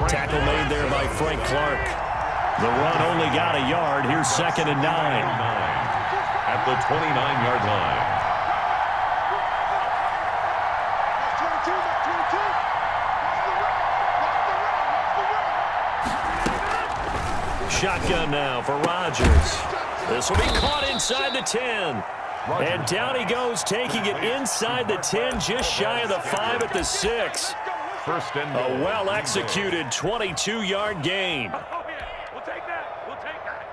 Tackle made there by Frank Clark. The run only got a yard. Here's 2nd and 9. At the 29-yard line. Shotgun now for Rodgers. This will be caught inside the 10. And down he goes, taking it inside the 10, just shy of the 5 at the 6. First and A well-executed 22-yard gain. We'll take that. We'll take that.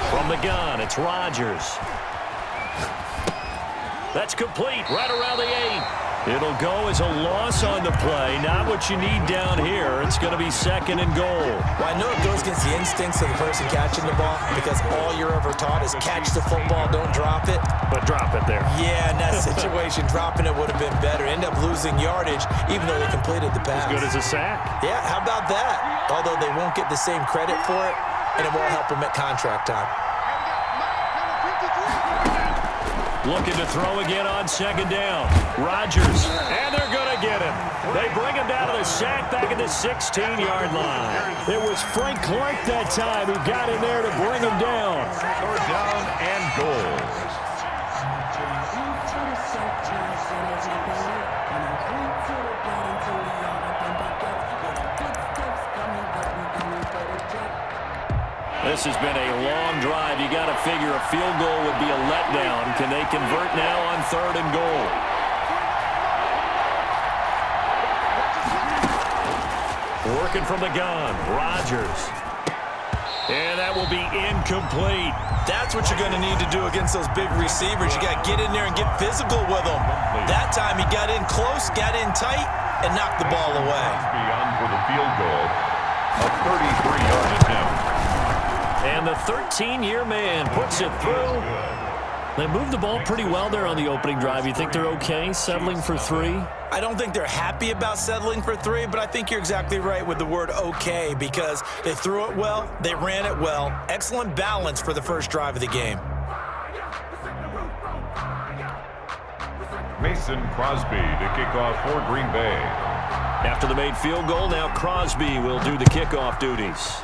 From the gun, it's Rodgers. That's complete, right around the 8. It'll go as a loss on the play. Not what you need down here. It's going to be 2nd and goal. Well, I know it goes against the instincts of the person catching the ball because all you're ever taught is catch the football, don't drop it. But drop it there. Yeah, in that situation, dropping it would have been better. End up losing yardage, even though they completed the pass. As good as a sack. Yeah, how about that? Although they won't get the same credit for it, and it won't help them at contract time. Looking to throw again on 2nd down. Rodgers, and they're going to get him. They bring him down to the sack back at the 16-yard line. It was Frank Clark that time who got in there to bring him down. 3rd down and goal. This has been a long drive. You got to figure a field goal would be a letdown. Can they convert now on 3rd and goal? Working from the gun, Rodgers. And that will be incomplete. That's what you're going to need to do against those big receivers. You got to get in there and get physical with them. That time he got in close, got in tight, and knocked the ball away. Beyond for the field goal. A 33-yard attempt. And the 13-year man puts it through. They moved the ball pretty well there on the opening drive. You think they're okay settling for 3? I don't think they're happy about settling for 3, but I think you're exactly right with the word okay because they threw it well, they ran it well. Excellent balance for the first drive of the game. Mason Crosby to kick off for Green Bay. After the made field goal, now Crosby will do the kickoff duties.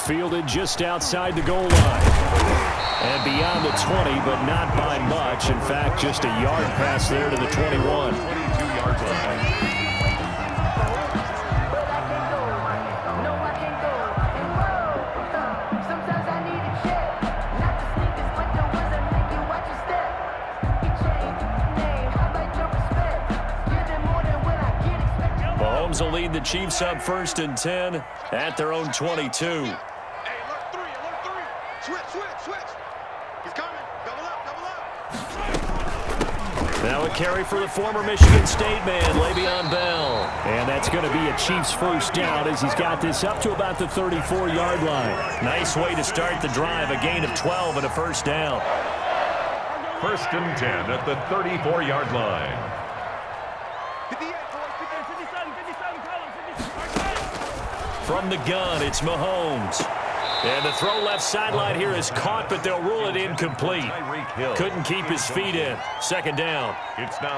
Fielded just outside the goal line. And beyond the 20, but not by much. In fact, just a yard pass there to the 21. 22-yard line. Mahomes will lead the Chiefs up 1st and 10 at their own 22. Now a carry for the former Michigan State man, Le'Veon Bell. And that's going to be a Chiefs first down as he's got this up to about the 34-yard line. Nice way to start the drive, a gain of 12 and a first down. 1st and 10 at the 34-yard line. From the gun, it's Mahomes. And the throw left sideline here is caught, but they'll rule it incomplete. Couldn't keep his feet in. 2nd down.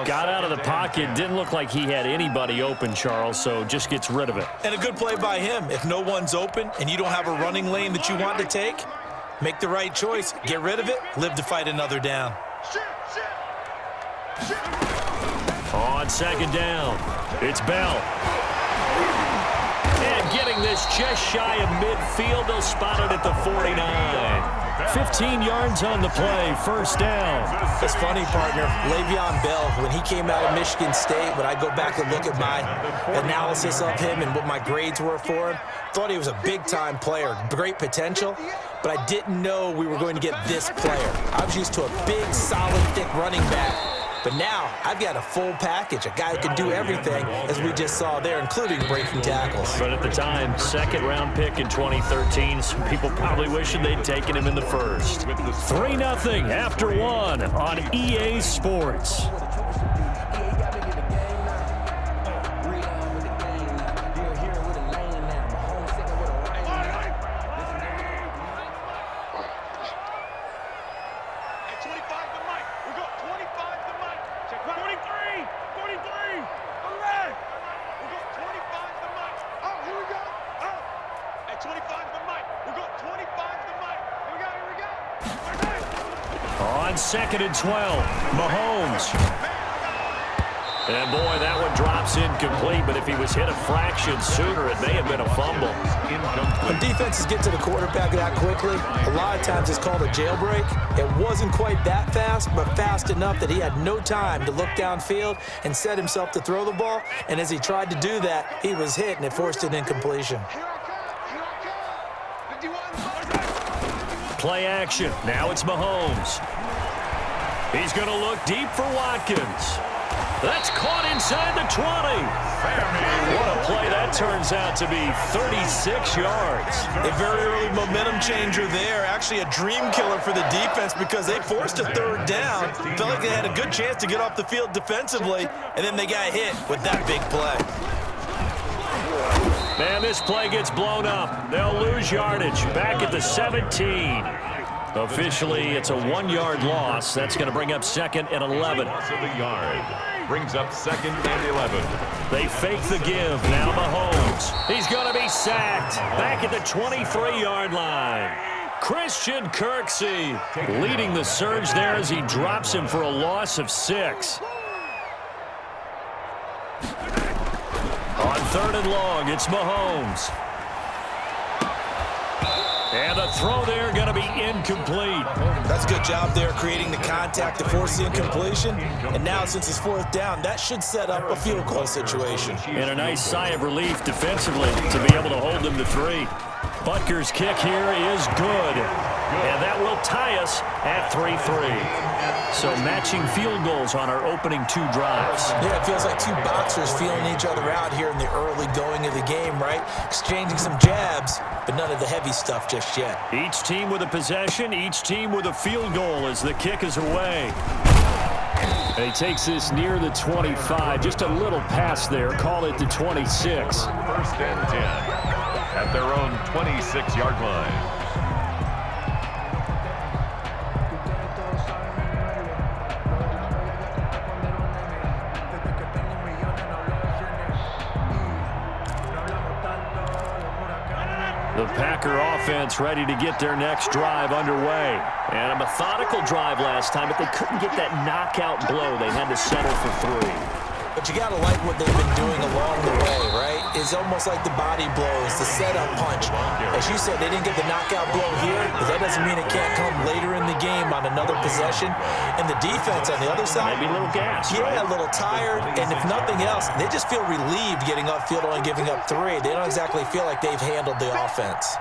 Got out of the pocket. Didn't look like he had anybody open, Charles, so just gets rid of it. And a good play by him. If no one's open and you don't have a running lane that you want to take, make the right choice. Get rid of it. Live to fight another down. On 2nd down, it's Bell. And getting this just shy of midfield, they'll spot it at the 49. 15 yards on the play, first down. It's funny, partner. Le'Veon Bell, when he came out of Michigan State, when I go back and look at my analysis of him and what my grades were for him, thought he was a big-time player, great potential, but I didn't know we were going to get this player. I was used to a big, solid, thick running back. But now I've got a full package, a guy who can do everything, as we just saw there, including breaking tackles. But at the time, second-round pick in 2013, some people probably wishing they'd taken him in the first. 3-0 after one on EA Sports. On 2nd and 12, Mahomes. And boy, that one drops incomplete, but if he was hit a fraction sooner, it may have been a fumble. When defenses get to the quarterback that quickly, a lot of times it's called a jailbreak. It wasn't quite that fast, but fast enough that he had no time to look downfield and set himself to throw the ball. And as he tried to do that, he was hit, and it forced an incompletion. Play action. Now it's Mahomes. He's going to look deep for Watkins. That's caught inside the 20. What a play that turns out to be, 36 yards. A very early momentum changer there. Actually a dream killer for the defense because they forced a third down. Felt like they had a good chance to get off the field defensively, and then they got hit with that big play. Man, this play gets blown up. They'll lose yardage back at the 17. Officially, it's a 1-yard loss. That's going to bring up 2nd and 11. Loss of a yard. Brings up 2nd and 11. They fake the give. Now Mahomes. He's going to be sacked. Back at the 23-yard line. Christian Kirksey leading the surge there as he drops him for a loss of 6. On 3rd and long, it's Mahomes. And a throw there going to be incomplete. That's a good job there creating the contact to force the incompletion. And now since it's 4th down, that should set up a field goal situation. And a nice sigh of relief defensively to be able to hold them to 3. Butker's kick here is good. And that will tie us at 3-3. So matching field goals on our opening 2 drives. Yeah, it feels like 2 boxers feeling each other out here in the early going of the game, right? Exchanging some jabs, but none of the heavy stuff just yet. Each team with a possession, each team with a field goal as the kick is away. And he takes this near the 25, just a little pass there, call it the 26. 1st and 10 at their own 26-yard line. The Packer offense ready to get their next drive underway. And a methodical drive last time, but they couldn't get that knockout blow. They had to settle for 3. But you got to like what they've been doing along the way, right? It's almost like the body blows, the setup punch. As you said, they didn't get the knockout blow here, but that doesn't mean it can't come later in the game on another possession. And the defense on the other side, maybe a little gas. Yeah, right? A little tired. And if nothing else, they just feel relieved getting upfield, only giving up 3. They don't exactly feel like they've handled the offense.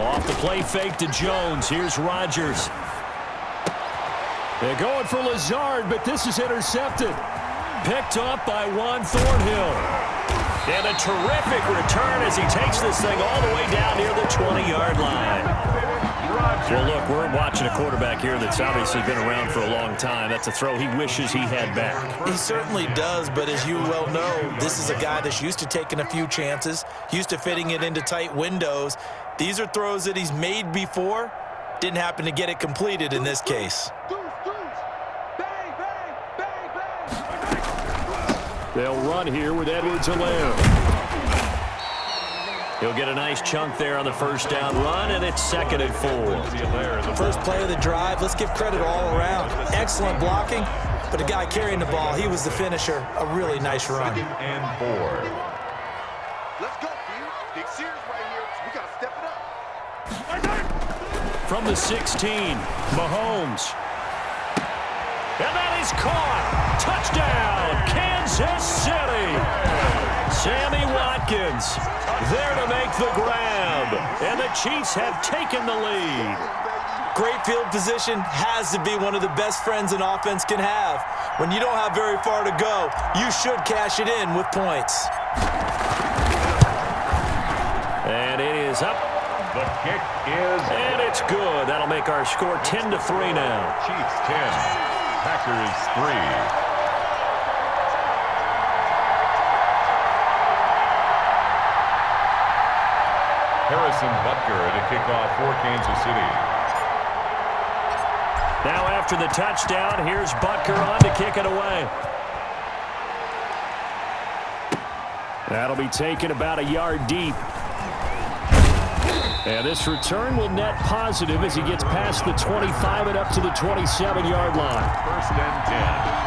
Off the play fake to Jones. Here's Rodgers. They're going for Lazard, but this is intercepted. Picked up by Juan Thornhill. And a terrific return as he takes this thing all the way down near the 20-yard line. Well, look, we're watching a quarterback here that's obviously been around for a long time. That's a throw he wishes he had back. He certainly does, but as you well know, this is a guy that's used to taking a few chances, used to fitting it into tight windows. These are throws that he's made before. Didn't happen to get it completed in this case. They'll run here with Edwards-Helaire. He'll get a nice chunk there on the 1st down run, and it's 2nd and 4. First play of the drive, let's give credit all around. Excellent blocking, but the guy carrying the ball, he was the finisher. A really nice run. 2nd and 4. Let's go, dude. Big Sears right here. We got to step it up. From the 16, Mahomes. And that is caught. Touchdown, Kansas City. Sammy Watkins there to make the grab. And the Chiefs have taken the lead. Great field position has to be one of the best friends an offense can have. When you don't have very far to go, you should cash it in with points. And it is up. The kick is... And it's good. That'll make our score 10-3 now. Chiefs 10, Packers 3. Harrison Butker to kick off for Kansas City. Now after the touchdown, here's Butker on to kick it away. That'll be taken about a yard deep. And this return will net positive as he gets past the 25 and up to the 27-yard line. 1st and 10.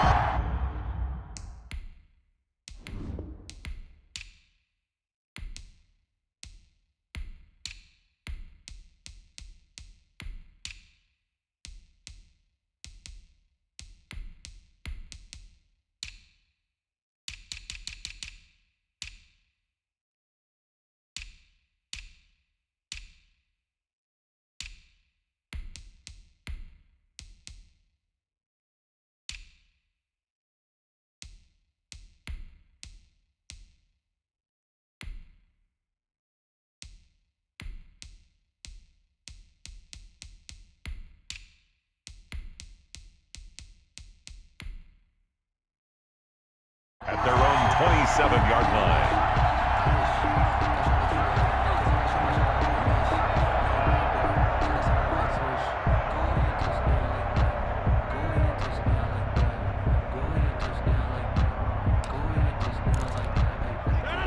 At their own 27-yard line.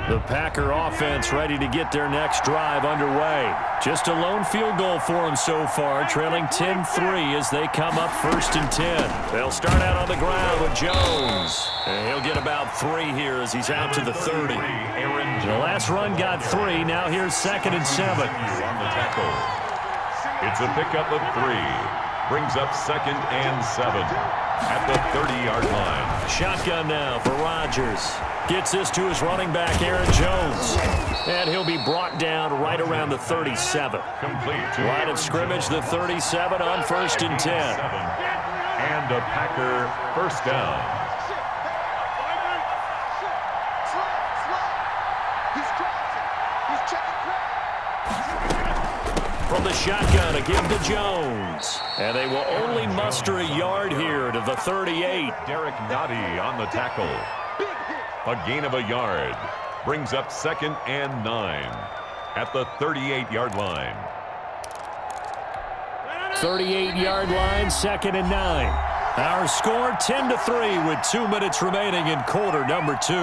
The Packer offense ready to get their next drive underway. Just a lone field goal for them so far, trailing 10-3 as they come up 1st and 10. They'll start out on the ground with Jones. And he'll get about 3 here as he's out to the 30. The last run got 3. Now here's 2nd and 7. On the tackle. It's a pickup of 3. Brings up 2nd and 7 at the 30-yard line. Shotgun now for Rodgers. Gets this to his running back, Aaron Jones. And he'll be brought down right around the 37. Complete to Line of scrimmage, the 37 on 1st and 10. And a Packer 1st down. From the shotgun, a give to Jones. And they will only muster a yard here to the 38. Derek Nottie on the tackle. A gain of a yard. Brings up 2nd and 9 at the 38-yard line. 38-yard line, 2nd and 9. Our score 10-3 with 2 minutes remaining in quarter number 2.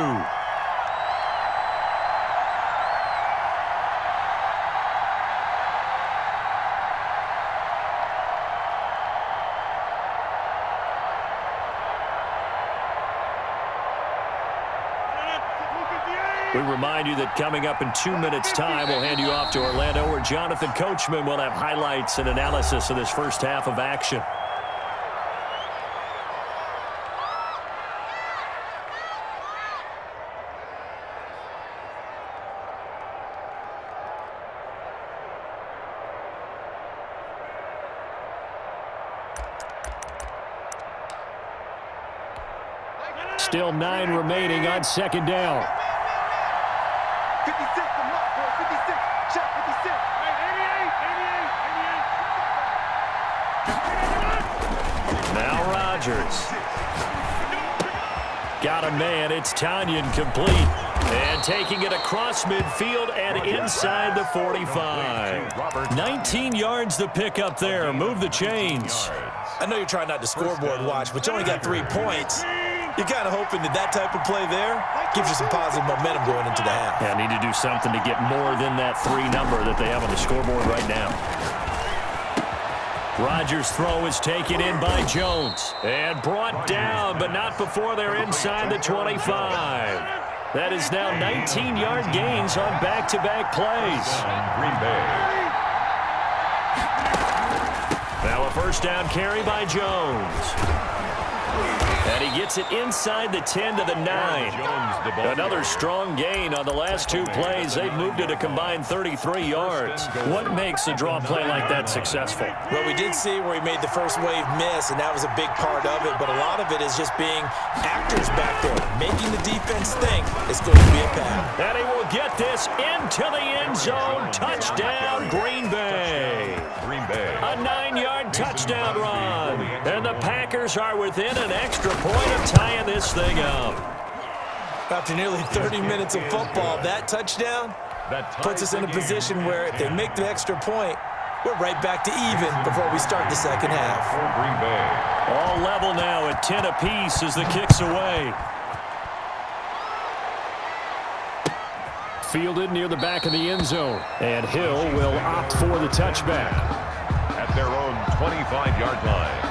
We remind you that coming up in 2 minutes' time, we'll hand you off to Orlando, where Jonathan Coachman will have highlights and analysis of this first half of action. Still 9 remaining on 2nd down. 56, come on, boy, 56. Check 56. 88. Now Rodgers. Got a man. It's Tanyan complete. And taking it across midfield and inside the 45. 19 yards to pick up there. Move the chains. I know you're trying not to scoreboard watch, but you only got 3 points. You're kind of hoping that type of play there gives you some positive momentum going into the half. Yeah, need to do something to get more than that 3 number that they have on the scoreboard right now. Rodgers' throw is taken in by Jones. And brought down, but not before they're inside the 25. That is now 19-yard gains on back-to-back plays. Green Bay. Now a 1st down carry by Jones. And he gets it inside the 10 to the 9. Another strong gain on the last two plays. They've moved it a combined 33 yards. What makes a draw play like that successful? Well, we did see where he made the first wave miss, and that was a big part of it. But a lot of it is just being actors back there, making the defense think it's going to be a pass. And he will get this into the end zone. Touchdown, Green Bay. A 9-yard touchdown run. And the Packers are within an extra point of tying this thing up. After nearly 30 minutes of football, that touchdown puts us in a position where if they make the extra point, we're right back to even before we start the second half. All level now at 10 apiece as the kick's away. Fielded near the back of the end zone. And Hill will opt for the touchback. At their own 25-yard line.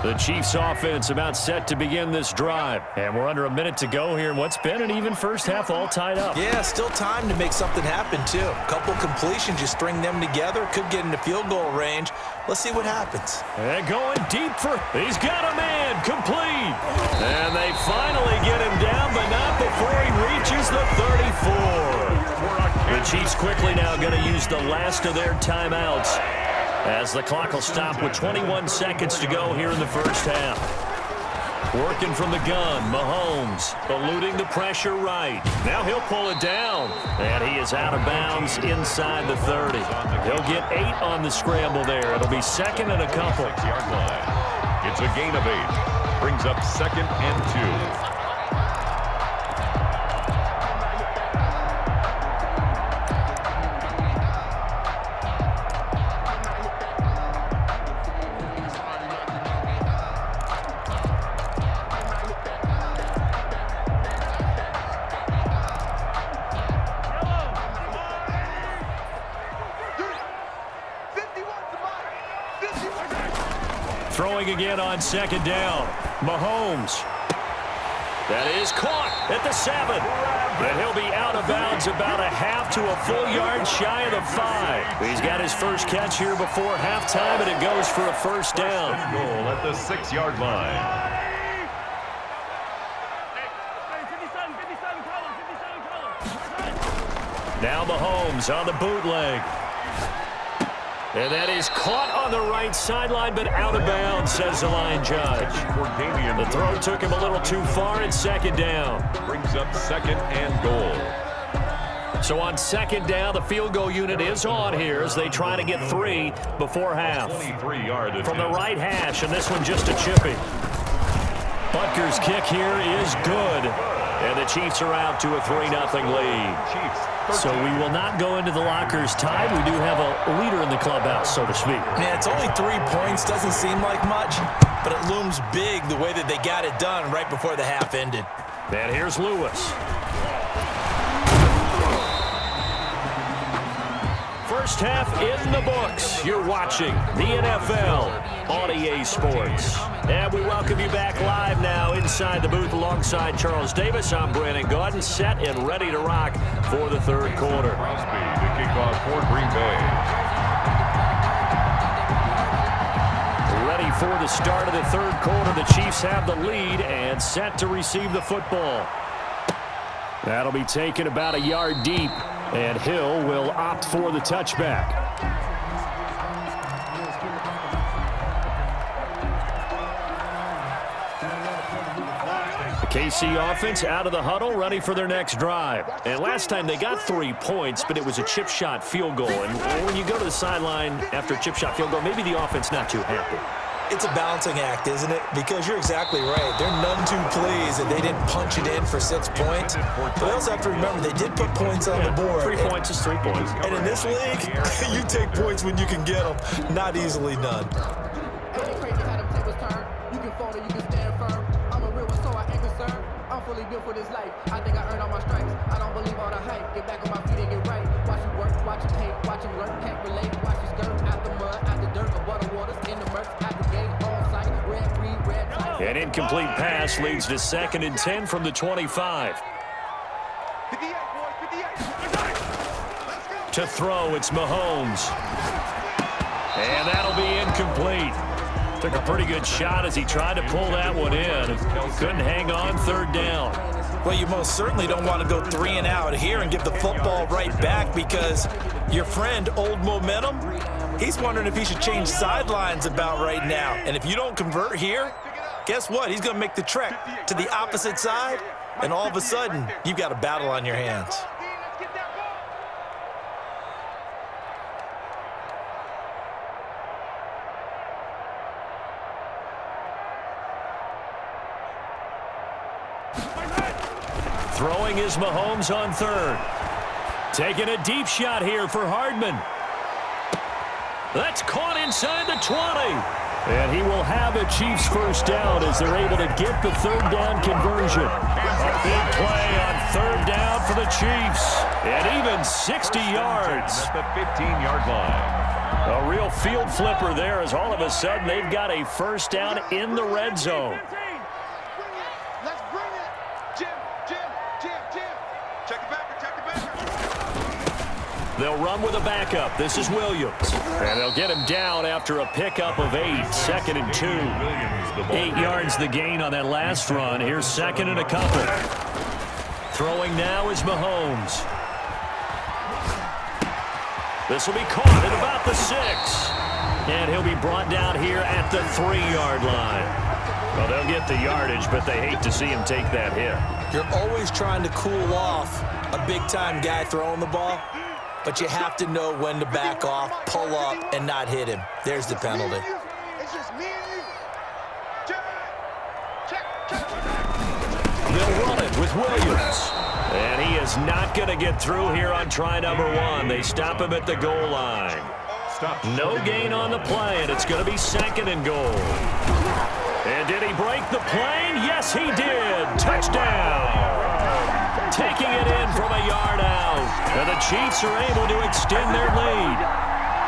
The Chiefs offense about set to begin this drive. And we're under a minute to go here in what's been an even first half, all tied up. Yeah, still time to make something happen, too. A couple completions, just string them together. Could get into field goal range. Let's see what happens. And going deep for, he's got a man, complete. And they finally get him down, but not before he reaches the 34. The Chiefs quickly now going to use the last of their timeouts, as the clock will stop with 21 seconds to go here in the first half. Working from the gun, Mahomes eluding the pressure right. Now he'll pull it down, and he is out of bounds inside the 30. He'll get 8 on the scramble there. It'll be second and a couple. It's a gain of 8. Brings up second and 2. Throwing again on second down. Mahomes. That is caught at the 7. And he'll be out of bounds about a half to a full yard shy of the 5. He's got his first catch here before halftime, and it goes for a first down. Goal at the 6-yard line. Now Mahomes on the bootleg. And that is caught on the right sideline, but out of bounds, says the line judge. The throw took him a little too far at second down. Brings up second and goal. So on second down, the field goal unit is on here as they try to get 3 before half. 23-yard From the right hash, and this one just a chippy. Butker's kick here is good. And the Chiefs are out to a 3-0 lead. So we will not go into the lockers tied. We do have a leader in the clubhouse, so to speak. Yeah, it's only 3 points. Doesn't seem like much, but it looms big the way that they got it done right before the half ended. And here's Lewis. First half in the books. You're watching the NFL on EA Sports. And we welcome you back live now inside the booth alongside Charles Davis. I'm Brandon Gaudin, set and ready to rock for the third quarter. Crosby to kick off for Green Bay. Ready for the start of the third quarter. The Chiefs have the lead and set to receive the football. That'll be taken about a yard deep, and Hill will opt for the touchback. KC offense out of the huddle, ready for their next drive. And last time they got 3 points, but it was a chip shot field goal. And when you go to the sideline after a chip shot field goal, maybe the offense not too happy. It's a balancing act, isn't it? Because you're exactly right. They're none too pleased that they didn't punch it in for 6 points. But they also have to remember they did put points on the board. 3 points is 3 points. And in this league, you take points when you can get them. Not easily done. I'm fully built for this life. I think I earned all my stripes. I don't believe all the hype. Get back on my feet and get right. Watch you work, watch you hate, watch you learn, can't relate. Watch you skirt out the mud, out the dirt, above the waters, in the murk, out the gate, on site, red, green, red. An incomplete pass leads to 2nd and 10 from the 25. 58, boys, 58. Let's go. To throw, it's Mahomes. And that'll be incomplete. Took a pretty good shot as he tried to pull that one in. Couldn't hang on third down. Well, you most certainly don't want to go 3 and out here and give the football right back, because your friend, Old Momentum, he's wondering if he should change sidelines about right now. And if you don't convert here, guess what? He's going to make the trek to the opposite side, and all of a sudden, you've got a battle on your hands. Throwing is Mahomes on third. Taking a deep shot here for Hardman. That's caught inside the 20. And he will have a Chiefs first down as they're able to get the third down conversion. A big play on third down for the Chiefs. And even 60 yards. At the 15-yard line. A real field flipper there, as all of a sudden they've got a first down in the red zone. Let's bring it. Jim. Check it back. They'll run with a backup. This is Williams. And they'll get him down after a pickup of 8. 2nd and 2. 8 yards the gain on that last run. Here's 2nd and a couple. Throwing now is Mahomes. This will be caught at about the 6. And he'll be brought down here at the 3-yard line. Well, they'll get the yardage, but they hate to see him take that hit. You're always trying to cool off a big-time guy throwing the ball, but you have to know when to back off, pull up, and not hit him. There's the penalty. It's just me and you. Check. They'll run it with Williams. And he is not going to get through here on try number 1. They stop him at the goal line. No gain on the play, and it's going to be 2nd and goal. And did he break the plane? Yes, he did. Touchdown. Taking it in from a yard out. And the Chiefs are able to extend their lead.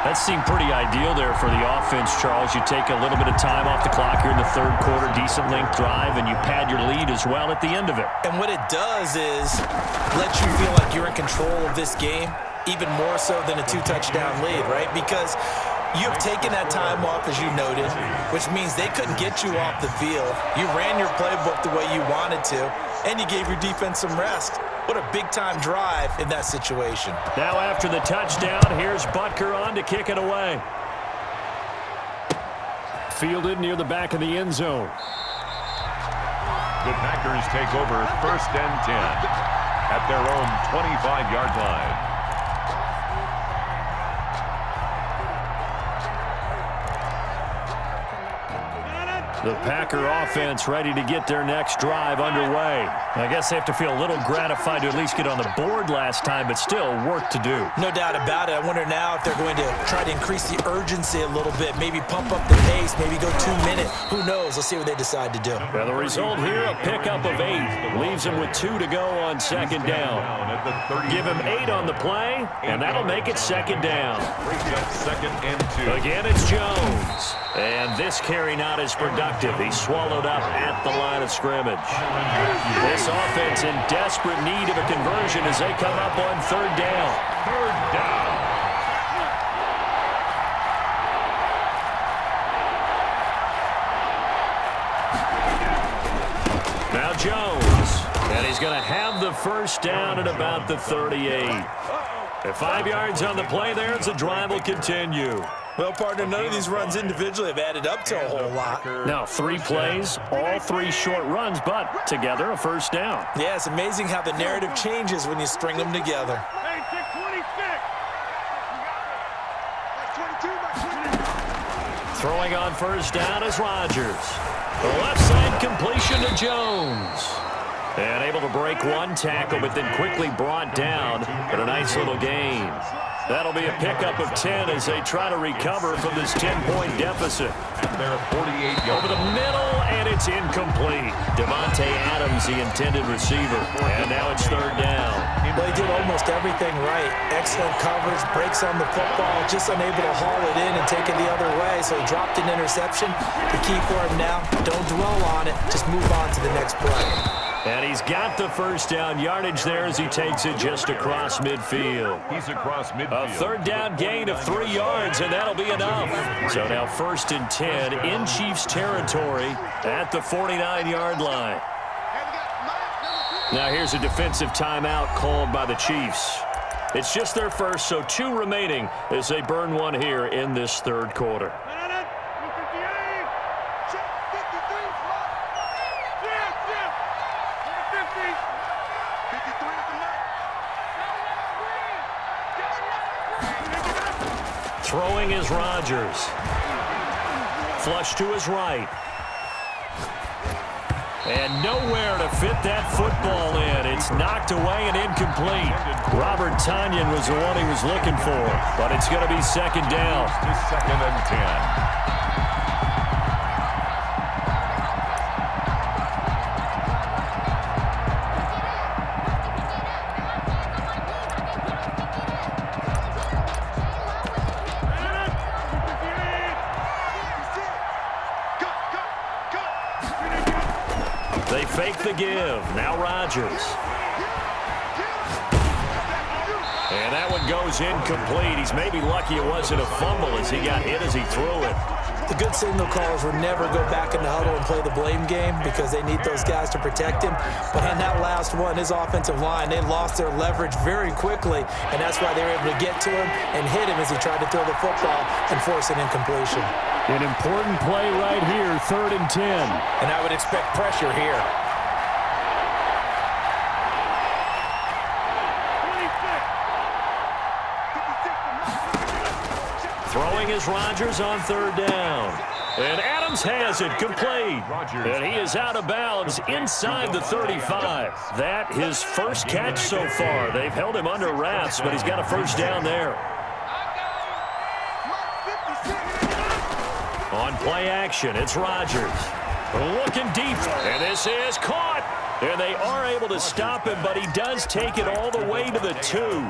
That seemed pretty ideal there for the offense, Charles. You take a little bit of time off the clock here in the third quarter, decent length drive, and you pad your lead as well at the end of it. And what it does is let you feel like you're in control of this game, even more so than a 2-touchdown lead, right? Because you've taken that time off, as you noted, which means they couldn't get you off the field. You ran your playbook the way you wanted to, and you gave your defense some rest. What a big-time drive in that situation. Now after the touchdown, here's Butker on to kick it away. Fielded near the back of the end zone. The Packers take over 1st and 10 at their own 25-yard line. The Packer offense ready to get their next drive underway. I guess they have to feel a little gratified to at least get on the board last time, but still work to do. No doubt about it. I wonder now if they're going to try to increase the urgency a little bit, maybe pump up the pace, maybe go 2-minute. Who knows? Let's see what they decide to do. Well, the result here, a pickup of 8. Leaves him with 2 to go on 2nd down. Give him 8 on the play, and that'll make it 2nd down. 2nd and 2. Again, it's Jones. And this carry not as productive. He's swallowed up at the line of scrimmage. This offense in desperate need of a conversion as they come up on 3rd down. 3rd down. Now Jones. And he's going to have the first down at about the 38. At 5 yards on the play there, the drive will continue. Well, partner, none of these runs individually have added up to a whole lot. Now 3 plays, all 3 short runs, but together a first down. Yeah, it's amazing how the narrative changes when you string them together. Throwing on first down is Rodgers. The left side completion to Jones. And able to break one tackle, but then quickly brought down. But a nice little gain. That'll be a pickup of 10 as they try to recover from this 10-point deficit. They're 48 over the middle, and it's incomplete. Devontae Adams, the intended receiver. And now it's 3rd down. Well, he did almost everything right. Excellent coverage, breaks on the football, just unable to haul it in and take it the other way. So he dropped an interception. The key for him now, don't dwell on it. Just move on to the next play. And he's got the first down yardage there as he takes it just across midfield. He's across midfield. A third down gain of 3 yards, and that'll be enough. So now 1st and 10 in Chiefs territory at the 49-yard line. Now here's a defensive timeout called by the Chiefs. It's just their first, so 2 remaining as they burn one here in this third quarter. Throwing is Rodgers. Flush to his right. And nowhere to fit that football in. It's knocked away and incomplete. Robert Tonyan was the one he was looking for, but it's going to be 2nd down. 2nd and 10. They fake the give. Now Rodgers. And that one goes incomplete. He's maybe lucky it wasn't a fumble as he got hit as he threw it. The good signal callers will never go back in the huddle and play the blame game because they need those guys to protect him. But in that last one, his offensive line, they lost their leverage very quickly, and that's why they were able to get to him and hit him as he tried to throw the football and force an incompletion. An important play right here, 3rd and 10. And I would expect pressure here. Throwing is Rodgers on 3rd down. And Adams has it complete. And he is out of bounds inside the 35. That his first catch so far. They've held him under wraps, but he's got a first down there. On play action, it's Rodgers. Looking deep, and this is caught. And they are able to stop him, but he does take it all the way to the 2.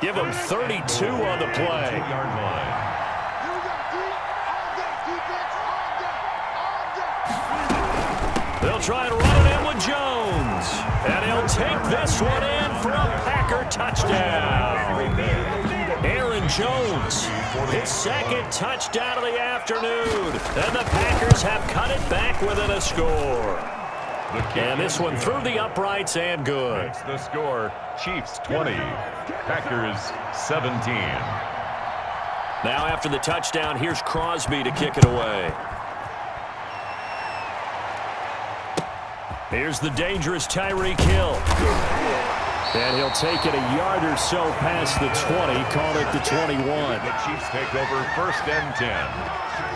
Give him 32 on the play. They'll try and run it in with Jones. And he'll take this one in for a Packer touchdown. Aaron Jones, his 2nd touchdown of the afternoon. And the Packers have cut it back within a score. And this one through the uprights and good. That's the score. Chiefs 20, Packers 17. Now after the touchdown, here's Crosby to kick it away. Here's the dangerous Tyreek Hill. And he'll take it a yard or so past the 20, call it the 21. The Chiefs take over 1st and 10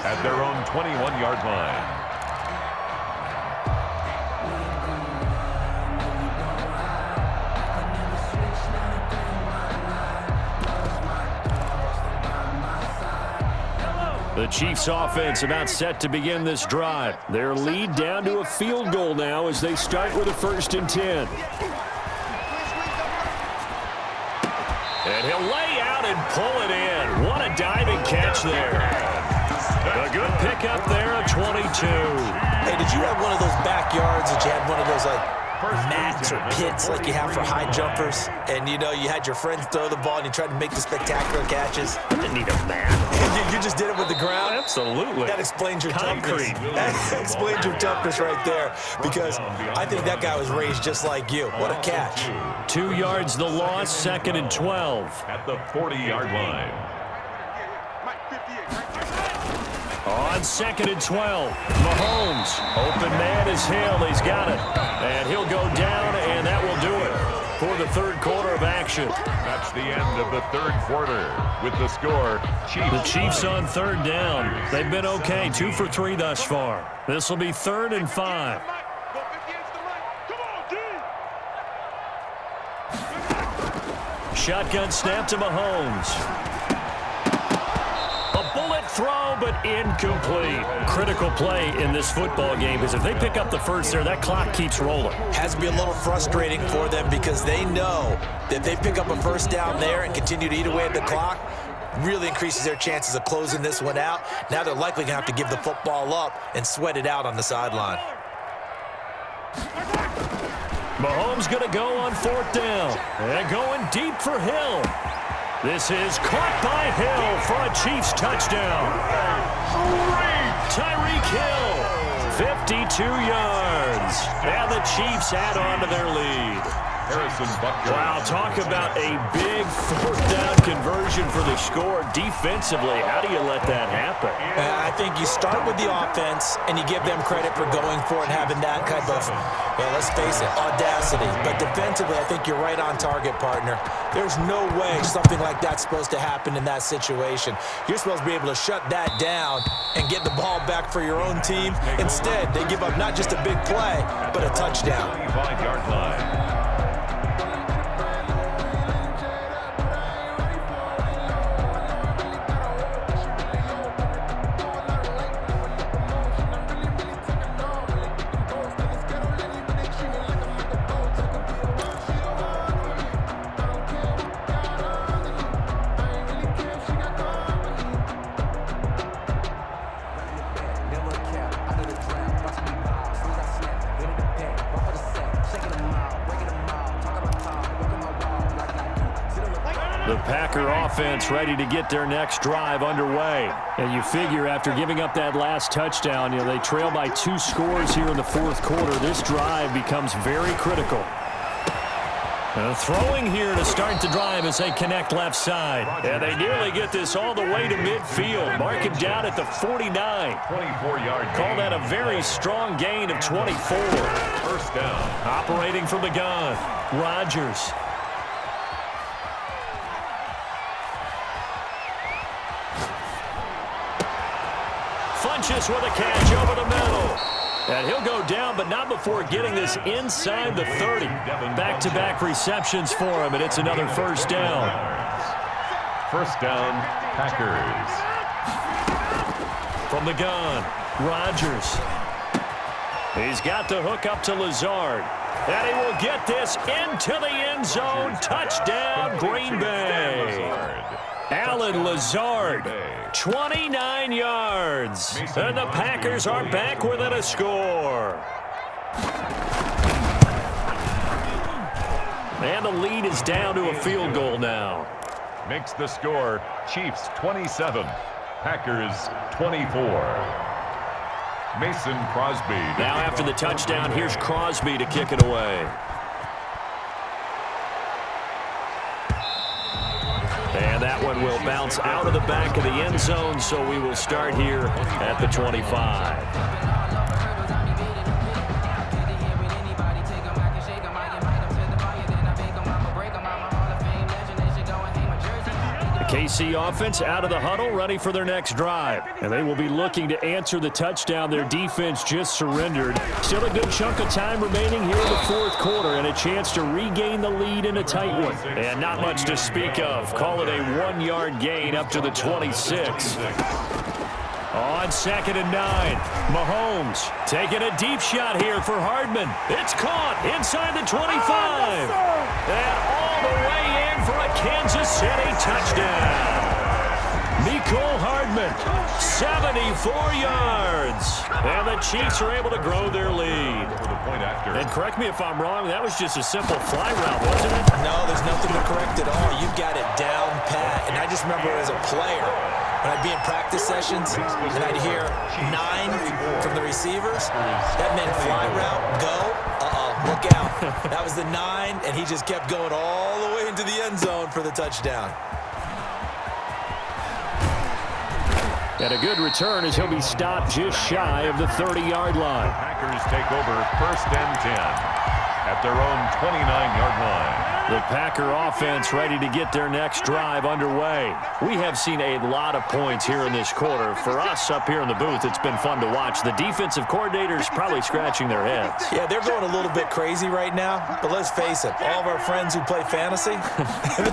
at their own 21-yard line. The Chiefs offense about set to begin this drive. Their lead down to a field goal now as they start with a 1st and 10. And he'll lay out and pull it in. What a diving catch there. A good pickup there of 22. Hey, did you have one of those backyards that you had one of those like mats or pits like you have for high jumpers? And you know, you had your friends throw the ball and you tried to make the spectacular catches? I didn't need a mat. You just did it with the ground? Absolutely. That explains your concrete. Toughness. That explains your toughness right there, because I think that guy was raised just like you. What a catch. 2 yards the loss, 2nd and 12. At the 40-yard line. On 2nd and 12, Mahomes. Open man is Hill. He's got it. And he'll go down, and that will do it for the third quarter of action. That's the end of the third quarter with the score. The Chiefs on 3rd down. They've been okay, 2 for 3 thus far. This will be 3rd and 5. Shotgun snap to Mahomes. A bullet throw, but incomplete. Critical play in this football game, because if they pick up the first there, that clock keeps rolling. Has to be a little frustrating for them, because they know that if they pick up a first down there and continue to eat away at the clock, really increases their chances of closing this one out. Now they're likely going to have to give the football up and sweat it out on the sideline. Mahomes going to go on 4th down. And going deep for Hill. This is caught by Hill for a Chiefs touchdown. Tyreek Hill, 52 yards. And the Chiefs add on to their lead. Wow, talk about a big 4th down conversion for the score defensively. How do you let that happen? I think you start with the offense, and you give them credit for going for it and having that type of, well, let's face it, audacity. But defensively, I think you're right on target, partner. There's no way something like that's supposed to happen in that situation. You're supposed to be able to shut that down and get the ball back for your own team. Instead, they give up not just a big play, but a touchdown. 25-yard line. The Packer offense ready to get their next drive underway. And you figure after giving up that last touchdown, they trail by 2 scores here in the 4th quarter. This drive becomes very critical. Throwing here to start the drive as they connect left side. And they nearly get this all the way to midfield. Mark him down at the 49. 24-yard. Call that a very strong gain of 24. 1st down. Operating from the gun, Rodgers. Funches with a catch over the middle. And he'll go down, but not before getting this inside the 30. Back-to-back receptions for him, and it's another 1st down. 1st down, Packers. From the gun, Rodgers. He's got the hook up to Lazard. And he will get this into the end zone. Touchdown, Green Bay. Allen Lazard, 29 yards. And the Packers are back within a score. And the lead is down to a field goal now. Makes the score Chiefs 27, Packers 24. Mason Crosby. Now after the touchdown, here's Crosby to kick it away. And that one will bounce out of the back of the end zone, so we will start here at the 25. KC offense out of the huddle, ready for their next drive. And they will be looking to answer the touchdown their defense just surrendered. Still a good chunk of time remaining here in the 4th quarter and a chance to regain the lead in a tight one. And not much to speak of. Call it a 1-yard gain up to the 26. On 2nd and 9, Mahomes taking a deep shot here for Hardman. It's caught inside the 25. And all the way in for a Kansas City touchdown. Mecole Hardman, 74 yards. And the Chiefs are able to grow their lead. And correct me if I'm wrong, that was just a simple fly route, wasn't it? No, there's nothing to correct at all. You've got it down pat. And I just remember as a player, when I'd be in practice sessions and I'd hear 9 from the receivers, that meant fly route, go, look out. That was the 9, and he just kept going all the way into the end zone for the touchdown. And a good return as he'll be stopped just shy of the 30-yard line. The Packers take over 1st and 10 at their own 29-yard line. The Packer offense ready to get their next drive underway. We have seen a lot of points here in this quarter. For us up here in the booth, it's been fun to watch. The defensive coordinators probably scratching their heads. Yeah, they're going a little bit crazy right now, but let's face it, all of our friends who play fantasy,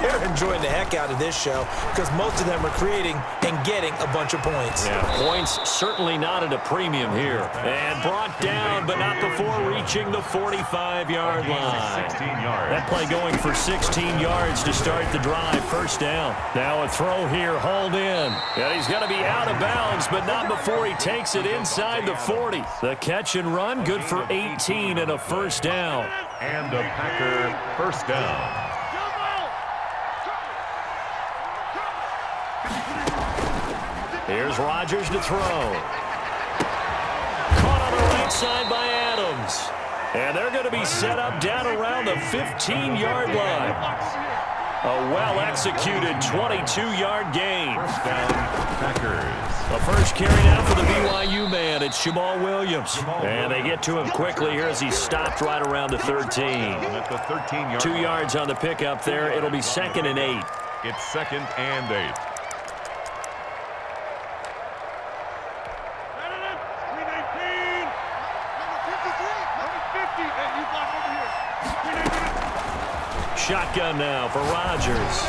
they're enjoying the heck out of this show because most of them are creating and getting a bunch of points. Yeah, points certainly not at a premium here. And brought down, but not before reaching the 45-yard line. 16 yards. That play going for 16 yards to start the drive. First down. Now a throw here, hauled in. And he's going to be out of bounds, but not before he takes it inside the 40. The catch and run, good for 18 and a first down. And a Packer first down. Here's Rodgers to throw. Caught on the right side by Adams. And they're going to be set up down around the 15-yard line. A well-executed 22-yard gain. First down, Packers. The first carry now for the BYU man. It's Jamal Williams. And they get to him quickly here as he's stopped right around the 13. At the 13-yard 2 yards on the pickup there. It'll be 2nd and 8. It's 2nd and 8. Shotgun now for Rodgers.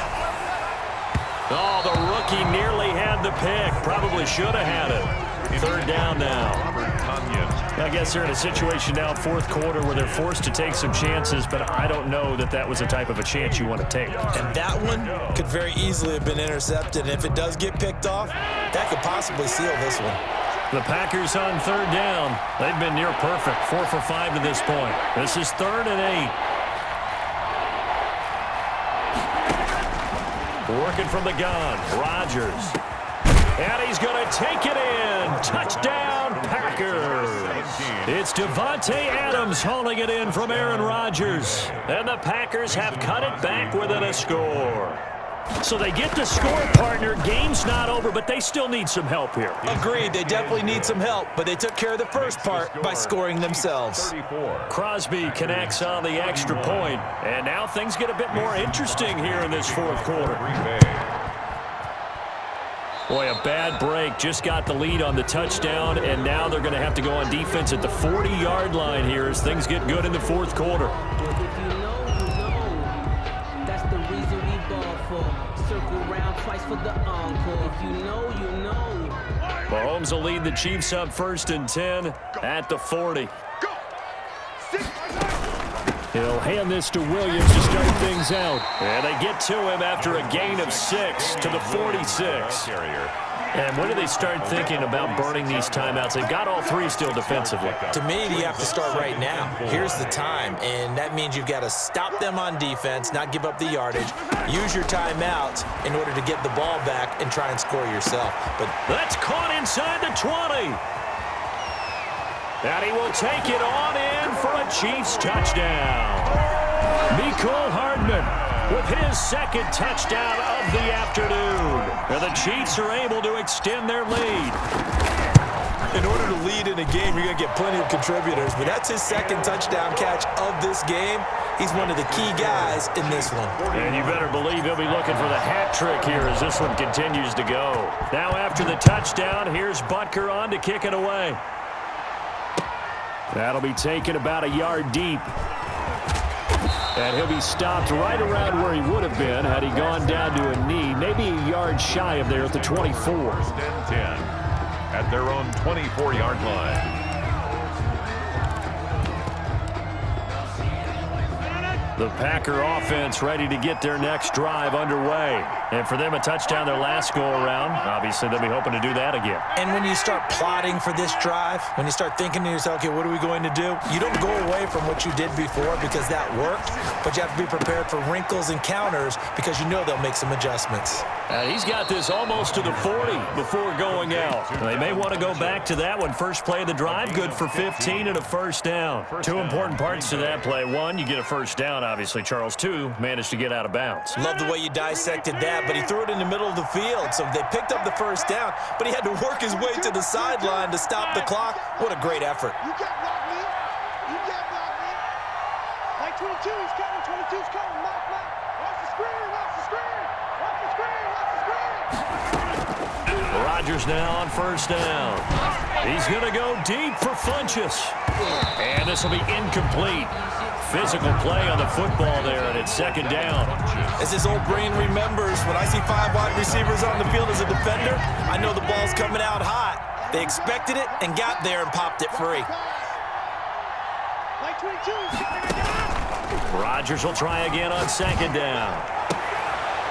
Oh, the rookie nearly had the pick. Probably should have had it. 3rd down now. I guess they're in a situation now, 4th quarter, where they're forced to take some chances, but I don't know that that was the type of a chance you want to take. And that one could very easily have been intercepted. And if it does get picked off, that could possibly seal this one. The Packers on 3rd down. They've been near perfect, 4 for 5 to this point. This is 3rd and 8. Working from the gun, Rodgers. And he's going to take it in. Touchdown, Packers. It's Davante Adams hauling it in from Aaron Rodgers. And the Packers have cut it back within a score. So they get the score, partner. Game's not over, but they still need some help here. Agreed. They definitely need some help, but they took care of the first part by scoring themselves. Crosby connects on the extra point, and now things get a bit more interesting here in this 4th quarter. Boy, a bad break. Just got the lead on the touchdown, and now they're going to have to go on defense at the 40-yard line here as things get good in the 4th quarter. For the encore. If you know, you know. Mahomes will lead the Chiefs up 1st and 10 at the 40. He'll hand this to Williams to start things out. And they get to him after a gain of 6 to the 46. And when do they start thinking about burning these timeouts? They've got all 3 still defensively. To me, you have to start right now. Here's the time, and that means you've got to stop them on defense, not give up the yardage, use your timeouts in order to get the ball back and try and score yourself. But that's caught inside the 20. And he will take it on in for a Chiefs touchdown. Mecole Hardman with his 2nd touchdown of the afternoon. And the Chiefs are able to extend their lead. In order to lead in a game, you're going to get plenty of contributors, but that's his 2nd touchdown catch of this game. He's one of the key guys in this one. And you better believe he'll be looking for the hat trick here as this one continues to go. Now after the touchdown, here's Butker on to kick it away. That'll be taken about a yard deep. And he'll be stopped right around where he would have been had he gone down to a knee, maybe a yard shy of there at the 24. 1st and 10 at their own 24-yard line. The Packer offense ready to get their next drive underway. And for them, a touchdown their last go-around. Obviously, they'll be hoping to do that again. And when you start plotting for this drive, when you start thinking to yourself, okay, what are we going to do? You don't go away from what you did before because that worked, but you have to be prepared for wrinkles and counters because you know they'll make some adjustments. He's got this almost to the 40 before going out. They may want to go back to that one. First play of the drive, good for 15 and a first down. 2 important parts to that play. 1, you get a first down, obviously. Charles, 2, managed to get out of bounds. Love the way you dissected that, but he threw it in the middle of the field, so they picked up the first down, but he had to work his way to the sideline to stop the clock. What a great effort. You can't block me. You can't block me. Like 22, he's coming. 22's coming. Mark. Watch the screen. Watch the screen. Watch the screen. Watch the screen. Rodgers now on first down. He's going to go deep for Funchess. And this will be incomplete. Physical play on the football there, and it's 2nd down. As his old brain remembers, when I see 5 wide receivers on the field as a defender, I know the ball's coming out hot. They expected it and got there and popped it free. Like 22, Rodgers will try again on second down.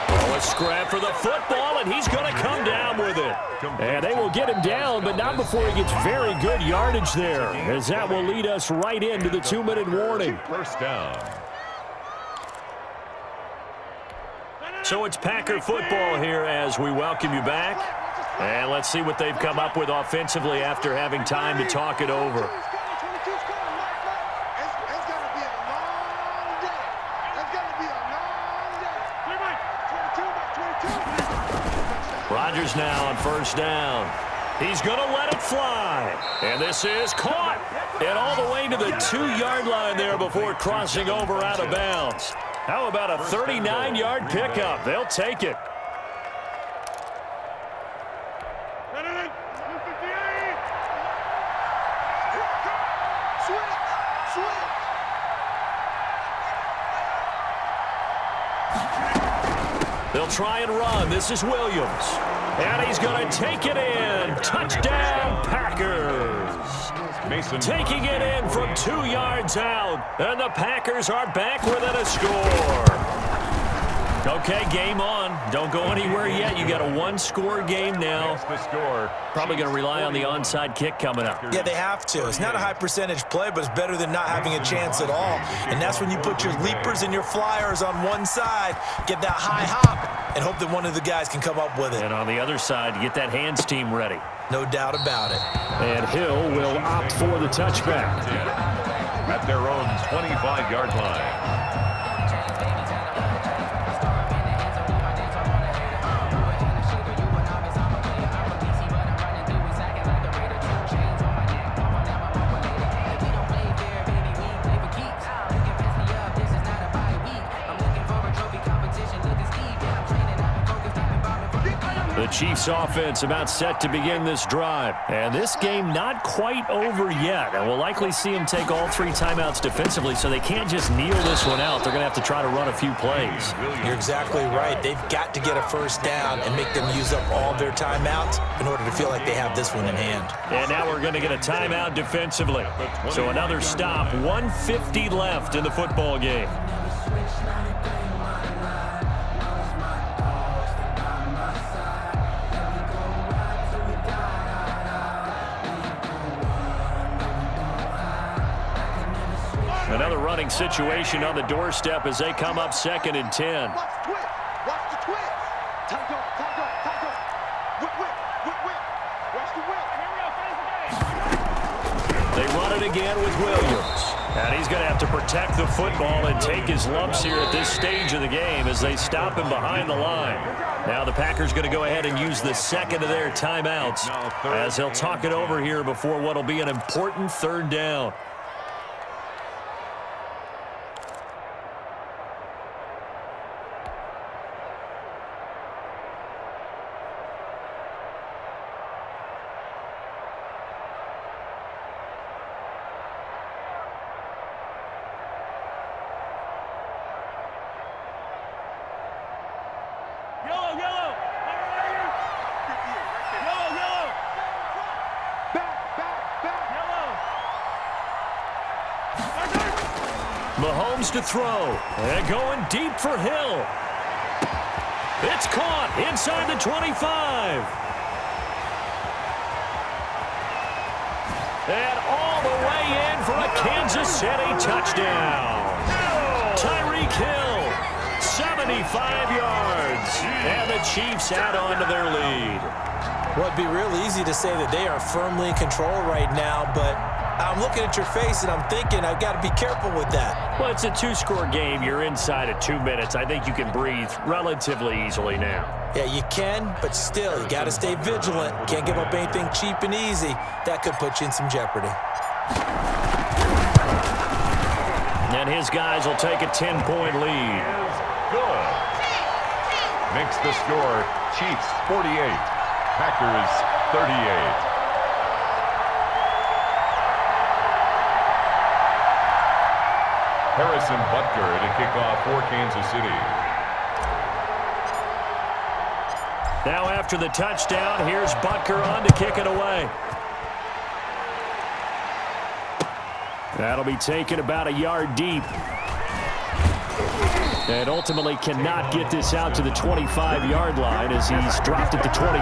Oh, a scrap for the football, and he's going to come down with it. And they will get him down, but not before he gets very good yardage there, as that will lead us right into the 2-minute warning. First down. So it's Packer football here as we welcome you back. And let's see what they've come up with offensively after having time to talk it over. Rodgers now on first down. He's going to let it fly. And this is caught. And all the way to the 2-yard line there before crossing over out of bounds. How about a 39-yard pickup? They'll take it. They'll try and run. This is Williams. And he's going to take it in. Touchdown, Packers. Mason taking it in from 2 yards out. And the Packers are back within a score. Okay, game on. Don't go anywhere yet. You got a 1-score game now. The score. Probably going to rely on the onside kick coming up. Yeah, they have to. It's not a high-percentage play, but it's better than not having a chance at all. And that's when you put your leapers and your flyers on one side, get that high hop, and hope that one of the guys can come up with it. And on the other side, get that hands team ready. No doubt about it. And Hill will opt for the touchback. At their own 25-yard line. The Chiefs offense about set to begin this drive. And this game not quite over yet. And we'll likely see them take all 3 timeouts defensively, so they can't just kneel this one out. They're going to have to try to run a few plays. You're exactly right. They've got to get a first down and make them use up all their timeouts in order to feel like they have this one in hand. And now we're going to get a timeout defensively. So another stop, 1:50 left in the football game. Another running situation on the doorstep as they come up 2nd and 10. Watch the twist. Watch the twist. Time go. Whip. Watch the whip. They run it again with Williams. And he's going to have to protect the football and take his lumps here at this stage of the game as they stop him behind the line. Now the Packers going to go ahead and use the second of their timeouts as they'll talk it over here before what will be an important 3rd down. Mahomes to throw, and going deep for Hill. It's caught inside the 25. And all the way in for a Kansas City touchdown. Tyreek Hill, 75 yards, and the Chiefs add on to their lead. Well, it'd be real easy to say that they are firmly in control right now, but I'm looking at your face and I'm thinking I've got to be careful with that. Well, it's a 2-score game. You're inside of 2 minutes. I think you can breathe relatively easily now. Yeah, you can, but still, you got to stay vigilant. Can't give up anything cheap and easy. That could put you in some jeopardy. And his guys will take a 10-point lead. Good. Makes the score Chiefs 48, Packers 38. Harrison Butker to kick off for Kansas City. Now after the touchdown, here's Butker on to kick it away. That'll be taken about a yard deep. And ultimately cannot get this out to the 25-yard line as he's dropped it to 23.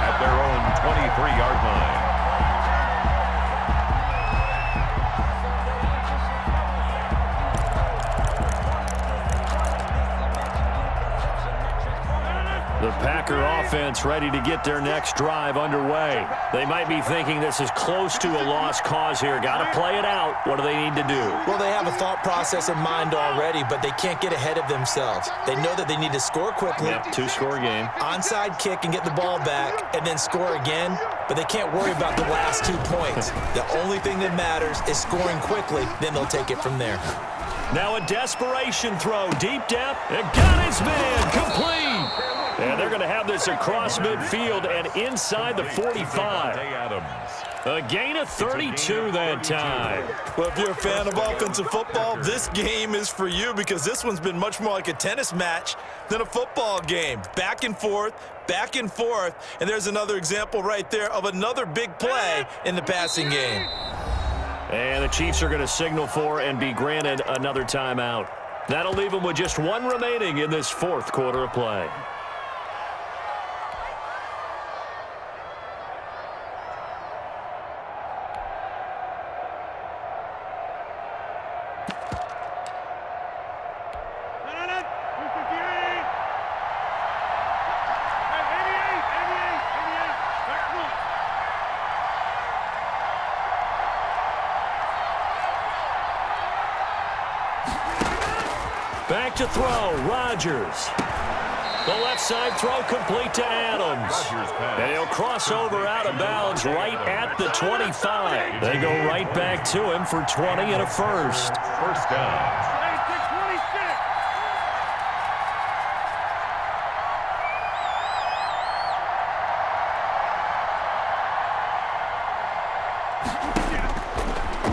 At their own 23-yard line. The Packer offense ready to get their next drive underway. They might be thinking this is close to a lost cause here. Got to play it out. What do they need to do? Well, they have a thought process in mind already, but they can't get ahead of themselves. They know that they need to score quickly. Yep, two-score game. Onside kick and get the ball back and then score again, but they can't worry about the last 2 points. The only thing that matters is scoring quickly, then they'll take it from there. Now a desperation throw, deep depth, and got his man, complete. And they're going to have this across midfield and inside the 45. A gain of 32 that time. Well, if you're a fan of offensive football, this game is for you because this one's been much more like a tennis match than a football game. Back and forth, and there's another example right there of another big play in the passing game. And the Chiefs are going to signal for and be granted another timeout. That'll leave them with just one remaining in this fourth quarter of play. Back to throw, Rodgers. The left side throw complete to Adams. And he'll cross over out of bounds right at the 25. They go right back to him for 20 and a first. First down.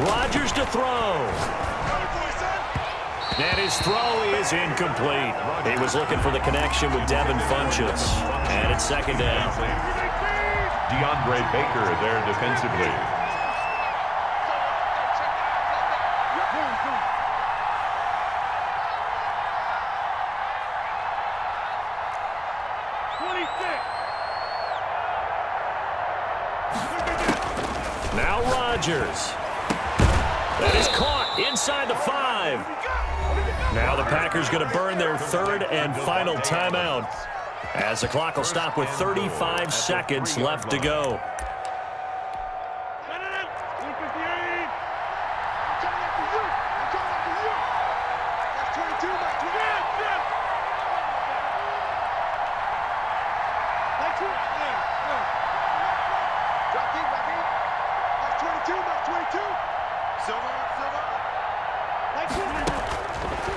Rodgers to throw. And his throw is incomplete. He was looking for the connection with Devin Funchess. And it's second down. DeAndre Baker there defensively. Now Rodgers. That is caught inside the 5. Now the Packers going to burn their third and final timeout as the clock will stop with 35 seconds left to go.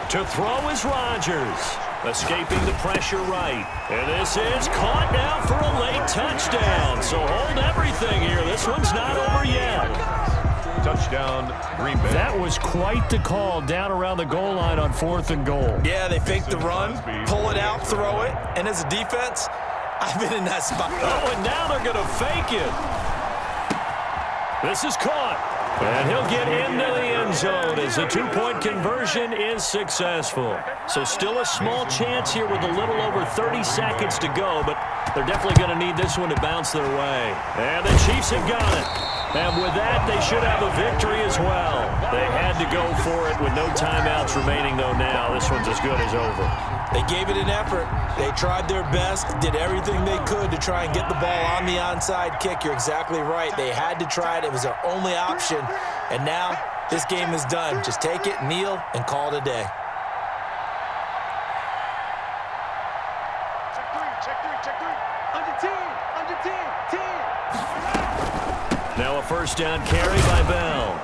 To throw is Rodgers, escaping the pressure right. And this is caught now for a late touchdown. So hold everything here. This one's not over yet. Touchdown, Green Bay. That was quite the call down around the goal line on 4th and goal. Yeah, they fake the run, pull it out, throw it. And as a defense, I've been in that spot. Oh, and now they're going to fake it. This is caught. And he'll get into the end zone as the two-point conversion is successful. So still a small chance here with a little over 30 seconds to go, but they're definitely going to need this one to bounce their way. And the Chiefs have got it. And with that, they should have a victory as well. They had to go for it with no timeouts remaining, though now. This one's as good as over. They gave it an effort. They tried their best, did everything they could to try and get the ball on the onside kick. You're exactly right. They had to try it. It was their only option. And now this game is done. Just take it, kneel, and call it a day. Check three. Under 10. Now a first down carry by Bell.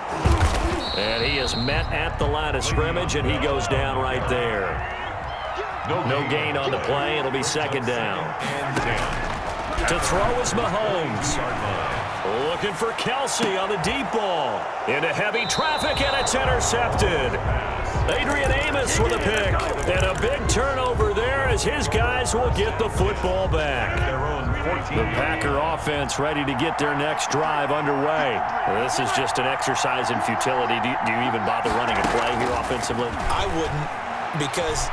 And he is met at the line of scrimmage, and he goes down right there. No gain on the play. It'll be second down. To throw is Mahomes. Looking for Kelsey on the deep ball. Into heavy traffic, and it's intercepted. Adrian Amos with a pick. And a big turnover there as his guys will get the football back. The Packer offense ready to get their next drive underway. This is just an exercise in futility. Do you even bother running a play here off offensively? I wouldn't, because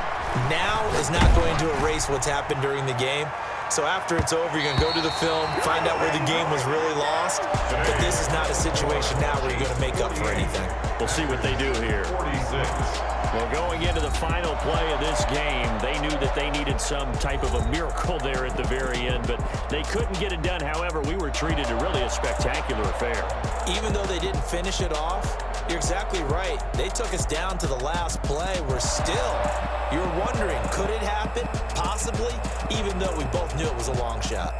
now is not going to erase what's happened during the game. So after it's over, you're going to go to the film, find out where the game was really lost. But this is not a situation now where you're going to make up for anything. We'll see what they do here. 46. Well, going into the final play of this game, they knew that they needed some type of a miracle there at the very end, but they couldn't get it done. However, we were treated to really a spectacular affair. Even though they didn't finish it off, you're exactly right. They took us down to the last play. We're still, you're wondering, could it happen? Possibly, even though we both knew it was a long shot.